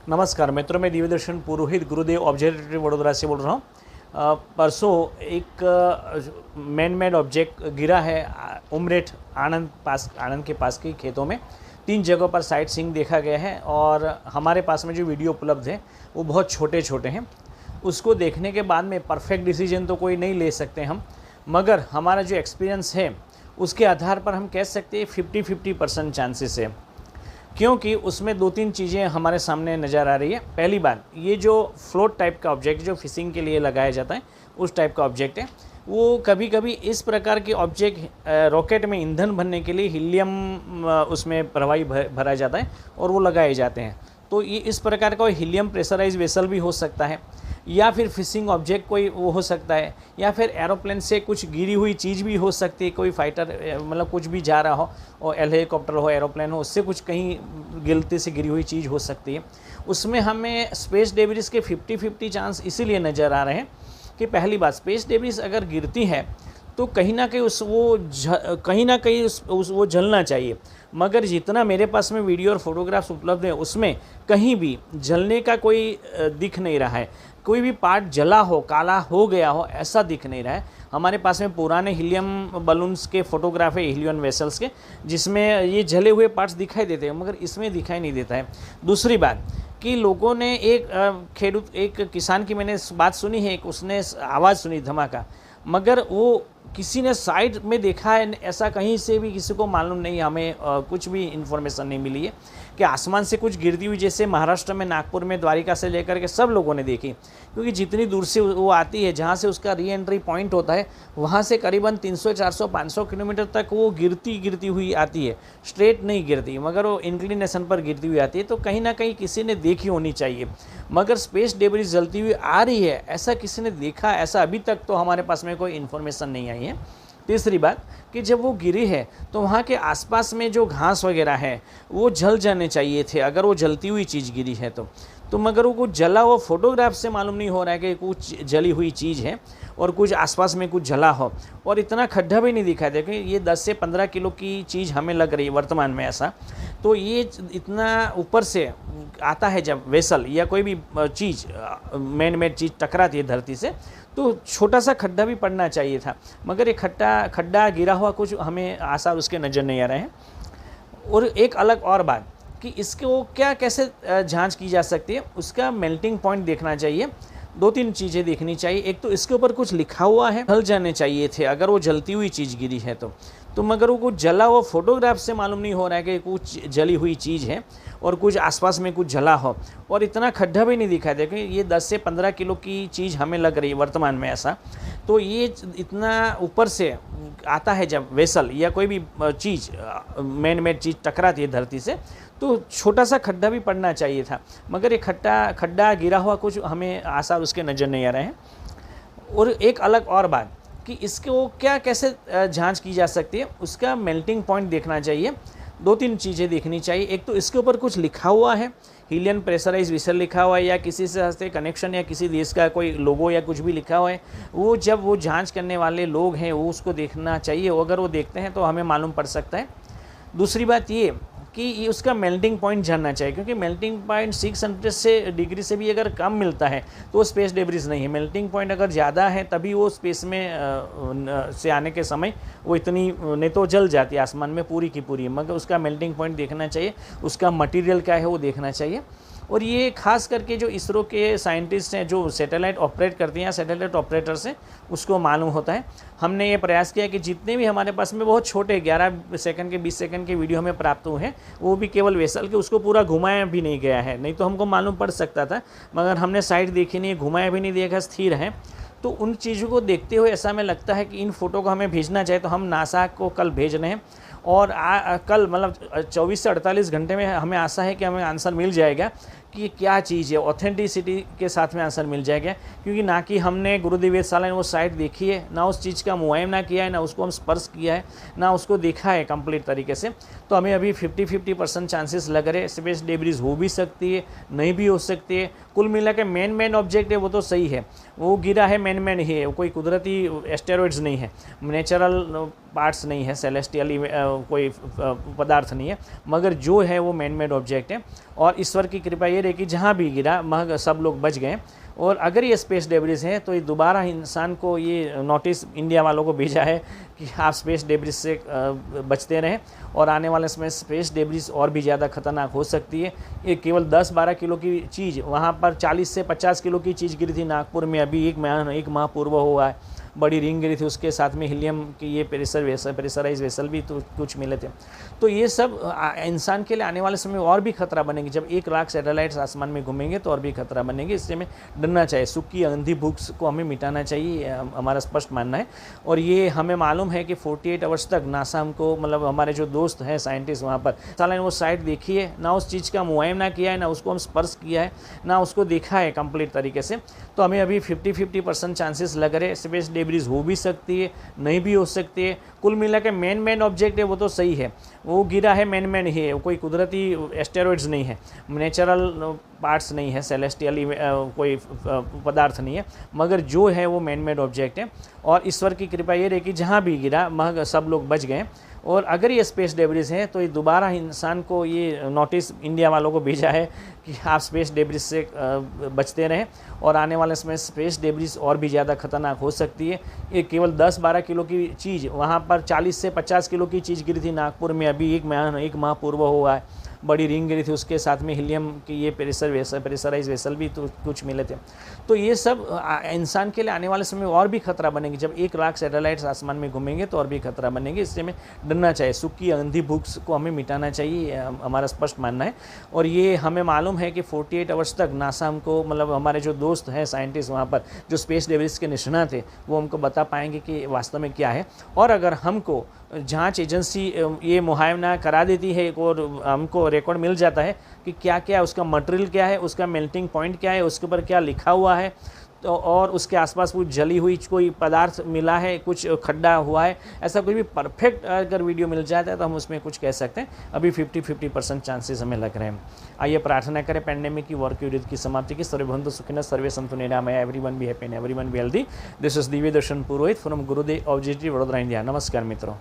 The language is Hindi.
नमस्कार मित्रों, मैं दिव्यदर्शन पुरोहित गुरुदेव ऑब्जर्वेटरी वडोदरा से बोल रहा हूँ। परसों एक मैन मेड ऑब्जेक्ट गिरा है उमरेठ आनंद के पास के खेतों में। 3 जगहों पर साइट सीइंग देखा गया है और हमारे पास में जो वीडियो उपलब्ध है वो बहुत छोटे छोटे हैं। उसको देखने के बाद में परफेक्ट डिसीजन तो कोई नहीं ले सकते हम, मगर हमारा जो एक्सपीरियंस है उसके आधार पर हम कह सकते हैं 50-50% चांसेस है, क्योंकि उसमें 2-3 चीज़ें हमारे सामने नज़र आ रही है। पहली बात, ये जो फ्लोट टाइप का ऑब्जेक्ट जो फिशिंग के लिए लगाया जाता है उस टाइप का ऑब्जेक्ट है। वो कभी कभी इस प्रकार के ऑब्जेक्ट रॉकेट में ईंधन भरने के लिए हीलियम उसमें प्रवाही भरा जाता है और वो लगाए जाते हैं। तो ये इस प्रकार का हीलियम प्रेशराइज वेसल भी हो सकता है, या फिर फिशिंग ऑब्जेक्ट कोई वो हो सकता है, या फिर एरोप्लेन से कुछ गिरी हुई चीज़ भी हो सकती है। कोई फाइटर मतलब कुछ भी जा रहा हो, और हेलीकॉप्टर हो, एरोप्लेन हो, उससे कुछ कहीं गिरते से गिरी हुई चीज़ हो सकती है। उसमें हमें स्पेस डेब्रिस के 50-50 चांस इसीलिए नज़र आ रहे हैं कि पहली बात, स्पेस डेब्रिस अगर गिरती है तो कहीं ना कहीं वो जलना चाहिए, मगर जितना मेरे पास में वीडियो और फोटोग्राफ्स उपलब्ध है उसमें कहीं भी जलने का कोई दिख नहीं रहा है। कोई भी पार्ट जला हो, काला हो गया हो, ऐसा दिख नहीं रहा है। हमारे पास में पुराने हीलियम बलून्स के फोटोग्राफ है, हीलियम वेसल्स के, जिसमें ये जले हुए पार्ट्स दिखाई देते हैं, मगर इसमें दिखाई नहीं देता है। दूसरी बात कि लोगों ने एक किसान की मैंने बात सुनी है, उसने आवाज़ सुनी धमाका, मगर वो किसी ने साइड में देखा है, ऐसा कहीं से भी किसी को मालूम नहीं। हमें कुछ भी इन्फॉर्मेशन नहीं मिली है कि आसमान से कुछ गिरती हुई, जैसे महाराष्ट्र में नागपुर में द्वारिका से लेकर के सब लोगों ने देखी, क्योंकि जितनी दूर से वो आती है, जहाँ से उसका री एंट्री पॉइंट होता है, वहाँ से करीबन 300, 400, 500 किलोमीटर तक वो गिरती हुई आती है। स्ट्रेट नहीं गिरती, मगर वो इंक्लिनेशन पर गिरती हुई आती है। तो कहीं ना कहीं किसी ने देखी होनी चाहिए, मगर स्पेस डेब्रिस जलती हुई आ रही है ऐसा किसी ने देखा, ऐसा अभी तक तो हमारे पास में कोई इन्फॉर्मेशन नहीं आई है। तीसरी बात कि जब वो गिरी है तो वहाँ के आसपास में जो घास वगैरह है वो जल जाने चाहिए थे, अगर वो जलती हुई चीज़ गिरी है तो मगर वो कुछ जला हुआ फोटोग्राफ से मालूम नहीं हो रहा है कि कुछ जली हुई चीज़ है और कुछ आसपास में कुछ जला हो, और इतना खड्डा भी नहीं दिखा दे कि ये 10 से 15 किलो की चीज़ हमें लग रही है वर्तमान में ऐसा। तो ये इतना ऊपर से आता है जब वेसल या कोई भी चीज़ मैन मेड चीज़ टकराती है धरती से, तो छोटा सा खड्डा भी पड़ना चाहिए था, मगर ये खड्डा गिरा हुआ कुछ हमें आसार उसके नज़र नहीं आ रहे हैं। और एक अलग और बात कि इसको कैसे जांच की जा सकती है, उसका मेल्टिंग पॉइंट देखना चाहिए। 2-3 चीज़ें देखनी चाहिए। एक तो इसके ऊपर कुछ लिखा हुआ है, जल जाने चाहिए थे अगर वो जलती हुई चीज़ गिरी है तो मगर वो कुछ जला हुआ फोटोग्राफ से मालूम नहीं हो रहा है कि कुछ जली हुई चीज़ है और कुछ आसपास में कुछ जला हो, और इतना खड्डा भी नहीं दिखाई दे कि ये 10 से 15 किलो की चीज़ हमें लग रही है वर्तमान में ऐसा। तो ये इतना ऊपर से आता है जब वेसल या कोई भी चीज़ मैन मेड चीज़ टकराती है धरती से, तो छोटा सा खड्डा भी पड़ना चाहिए था, मगर ये खड्डा गिरा हुआ कुछ हमें आसार उसके नज़र नहीं आ रहे हैं। और एक अलग और बात कि इसको कैसे जांच की जा सकती है, उसका मेल्टिंग पॉइंट देखना चाहिए। 2-3 चीज़ें देखनी चाहिए। एक तो इसके ऊपर कुछ लिखा हुआ है, हीलियम प्रेशराइज वेसल लिखा हुआ है, या किसी से कनेक्शन या किसी देश का कोई लोगो या कुछ भी लिखा हुआ है, वो जब वो जांच करने वाले लोग हैं वो उसको देखना चाहिए। अगर वो देखते हैं तो हमें मालूम पड़ सकता है। दूसरी बात ये कि ये उसका मेल्टिंग पॉइंट जानना चाहिए, क्योंकि मेल्टिंग पॉइंट 600 डिग्री से भी अगर कम मिलता है तो वो स्पेस डेब्रिस नहीं है। मेल्टिंग पॉइंट अगर ज़्यादा है तभी वो स्पेस में से आने के समय वो इतनी नहीं तो जल जाती है आसमान में पूरी की पूरी, मगर उसका मेल्टिंग पॉइंट देखना चाहिए, उसका मटेरियल क्या है वो देखना चाहिए। और ये खास करके जो इसरो के साइंटिस्ट हैं जो सैटेलाइट ऑपरेट करते हैं, सैटेलाइट ऑपरेटर्स हैं, उसको मालूम होता है। हमने ये प्रयास किया कि जितने भी हमारे पास में बहुत छोटे 11 सेकंड के 20 सेकंड के वीडियो हमें प्राप्त हुए हैं, वो भी केवल वेसल के, उसको पूरा घुमाया भी नहीं गया है, नहीं तो हमको मालूम पड़ सकता था, मगर हमने साइड देखी नहीं, घुमाया भी नहीं देखा, स्थिर है। तो उन चीज़ों को देखते हुए ऐसा हमें लगता है कि इन फ़ोटो को हमें भेजना चाहिए। तो हम नासा को कल भेज रहे हैं, और कल मतलब 24 से 48 घंटे में हमें आशा है कि हमें आंसर मिल जाएगा कि ये क्या चीज़ है। ऑथेंटिसिटी के साथ में आंसर मिल जाएगा, क्योंकि ना कि हमने गुरुदेव वेधशाला ने वो साइट देखी है, ना उस चीज़ का मुआयना किया है, ना उसको हम स्पर्श किया है, ना उसको देखा है कंप्लीट तरीके से। तो हमें अभी 50-50% चांसेस लग रहे हैं। स्पेस डेब्रिस हो भी सकती है, नहीं भी हो सकती है। कुल मिला के मैन ऑब्जेक्ट है वो तो सही है, वो गिरा है मैन ही है, कोई कुदरती एस्टेरॉइड्स नहीं है, नेचुरल पार्ट्स नहीं है, सेलेस्टियली कोई पदार्थ नहीं है, मगर जो है वो मैन मेड ऑब्जेक्ट है। और ईश्वर की कृपा ये रही कि जहाँ भी गिरा वहाँ सब लोग बच गए। और अगर ये स्पेस डेब्रिस है तो ये दोबारा इंसान को ये नोटिस इंडिया वालों को भेजा है कि आप स्पेस डेब्रिस से बचते रहें, और आने वाले समय स्पेस डेब्रिस और भी ज़्यादा खतरनाक हो सकती है। ये केवल 10-12 किलो की चीज़, वहाँ पर 40 से 50 किलो की चीज़ गिरी थी नागपुर में, अभी एक माह पूर्व हुआ है। बड़ी रिंग गिरी थी, उसके साथ में हीलियम की ये प्रेशराइज वेसल भी तो कुछ मिले थे। तो ये सब इंसान के लिए आने वाले समय और भी खतरा बनेगी। जब 1 लाख सैटेलाइट्स आसमान में घूमेंगे तो और भी खतरा बनेगी। इससे हमें डरना चाहिए, सूखी अंधी भूख को हमें मिटाना चाहिए, हमारा स्पष्ट मानना है। और ये हमें मालूम है कि 48 आवर्स तक नासा हमको, मतलब हमारे जो दोस्त हैं साइंटिस्ट वहाँ पर, साला ने वो साइट देखी है ना, उस चीज़ का मुआयना किया है ना, उसको हम स्पर्श किया है ना, उसको देखा है कंप्लीट तरीके से। तो हमें अभी 50% चांसेस लग रहे हैं। स्पेस डेब्रिस हो भी सकती है, नहीं भी हो सकती है। कुल मिला के मैन ऑब्जेक्ट है वो तो सही है, वो गिरा है मैन ही है, कोई कुदरती एस्टेरॉइड्स नहीं है, नेचुरल पार्ट्स नहीं है, सेलेस्टियल कोई पदार्थ नहीं है, मगर जो है वो मैन ऑब्जेक्ट है। और ईश्वर की कृपा ये रही कि जहाँ भी गिरा वहाँ सब लोग बच गए। और अगर ये स्पेस डेब्रिस है तो ये दोबारा इंसान को ये नोटिस इंडिया वालों को भेजा है कि आप स्पेस डेब्रिस से बचते रहें, और आने वाले समय स्पेस डेब्रिस और भी ज़्यादा खतरनाक हो सकती है। ये केवल 10-12 किलो की चीज़, वहाँ पर 40 से 50 किलो की चीज़ गिरी थी नागपुर में, अभी एक माह पूर्व हुआ है। बड़ी रिंग गिरी थी, उसके साथ में हीलियम की ये प्रेशराइज वेसल भी तो कुछ मिले थे। तो ये सब इंसान के लिए आने वाले समय और भी खतरा बनेगी। जब 1 लाख सैटेलाइट्स आसमान में घूमेंगे तो और भी खतरा बनेगी। इससे हमें डरना चाहिए, सूखी अंधी भूख को हमें मिटाना चाहिए, हमारा स्पष्ट मानना है। और ये हमें मालूम है कि 48 आवर्स तक नासा हमको, मतलब हमारे जो दोस्त हैं साइंटिस्ट वहाँ पर, जो स्पेस डेब्रिस के निष्णात थे, वो हमको बता पाएंगे कि वास्तव में क्या है। और अगर हमको जांच एजेंसी ये मुआयना करा देती है और हमको रिकॉर्ड मिल जाता है कि क्या क्या उसका मटेरियल क्या है, उसका मेल्टिंग पॉइंट क्या है, उसके ऊपर क्या लिखा हुआ है, तो और उसके आसपास कुछ जली हुई कोई पदार्थ मिला है, कुछ खड्डा हुआ है, ऐसा कोई भी परफेक्ट अगर वीडियो मिल जाता है तो हम उसमें कुछ कह सकते हैं। अभी 50% चांसेस हमें लग रहे हैं। आइए प्रार्थना करें पैंडेमिक की, वॉर की युद्ध की समाप्ति की। सर्वे भवन्तु सुखिनः, सर्वे सन्तु निरामया, everyone be happy and everyone be healthy. This is Divya Darshan Purohit from Gurudev objective Vadodara India. नमस्कार मित्रों।